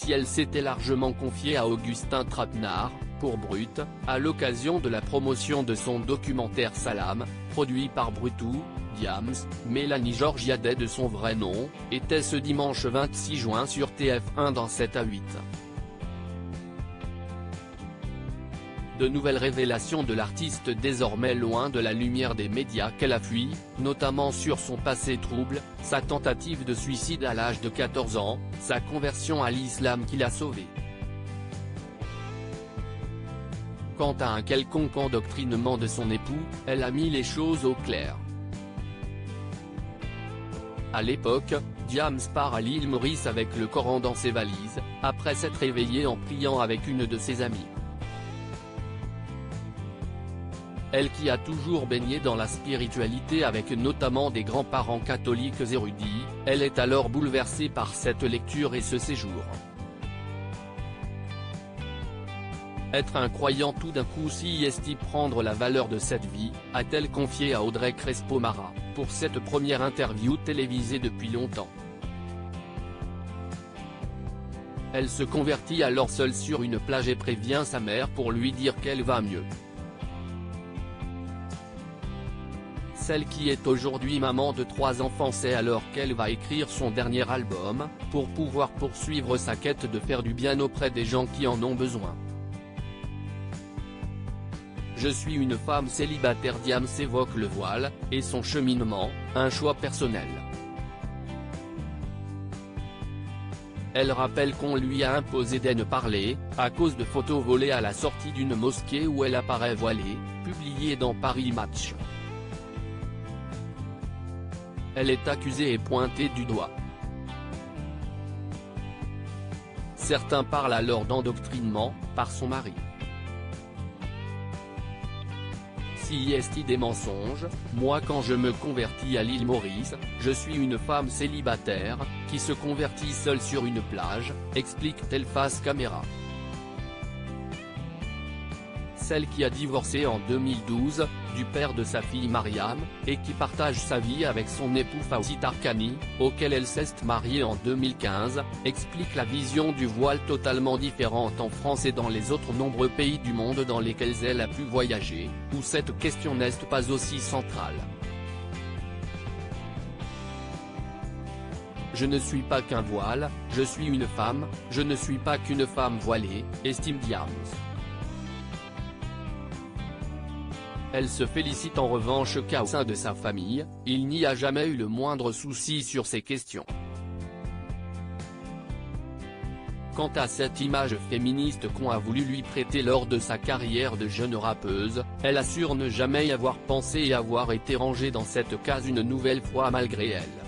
si elle s'était largement confiée à Augustin Trapenard, pour Brut, à l'occasion de la promotion de son documentaire Salam, produit par Brutou. Diams, Mélanie Georgiadet de son vrai nom, était ce dimanche 26 juin sur TF1 dans 7 à 8. De nouvelles révélations de l'artiste désormais loin de la lumière des médias qu'elle a fui, notamment sur son passé trouble, sa tentative de suicide à l'âge de 14 ans, sa conversion à l'islam qui l'a sauvée. Quant à un quelconque endoctrinement de son époux, elle a mis les choses au clair. À l'époque, Diams part à l'île Maurice avec le Coran dans ses valises, après s'être réveillée en priant avec une de ses amies. Elle qui a toujours baigné dans la spiritualité avec notamment des grands-parents catholiques érudits, elle est alors bouleversée par cette lecture et ce séjour. Être un croyant tout d'un coup si est-il prendre la valeur de cette vie, a-t-elle confié à Audrey Crespo-Mara, pour cette première interview télévisée depuis longtemps. Elle se convertit alors seule sur une plage et prévient sa mère pour lui dire qu'elle va mieux. Celle qui est aujourd'hui maman de 3 enfants sait alors qu'elle va écrire son dernier album, pour pouvoir poursuivre sa quête de faire du bien auprès des gens qui en ont besoin. Je suis une femme célibataire. Diams évoque le voile, et son cheminement, un choix personnel. Elle rappelle qu'on lui a imposé de ne parler, à cause de photos volées à la sortie d'une mosquée où elle apparaît voilée, publiées dans Paris Match. Elle est accusée et pointée du doigt. Certains parlent alors d'endoctrinement, par son mari. Si est-il des mensonges, moi quand je me convertis à l'île Maurice, je suis une femme célibataire, qui se convertit seule sur une plage, explique-t-elle face caméra. Celle qui a divorcé en 2012, du père de sa fille Mariam, et qui partage sa vie avec son époux Fawzi Tarkani, auquel elle s'est mariée en 2015, explique la vision du voile totalement différente en France et dans les autres nombreux pays du monde dans lesquels elle a pu voyager, où cette question n'est pas aussi centrale. Je ne suis pas qu'un voile, je suis une femme, je ne suis pas qu'une femme voilée, estime Diams. Elle se félicite en revanche qu'au sein de sa famille, il n'y a jamais eu le moindre souci sur ces questions. Quant à cette image féministe qu'on a voulu lui prêter lors de sa carrière de jeune rappeuse, elle assure ne jamais y avoir pensé et avoir été rangée dans cette case une nouvelle fois malgré elle.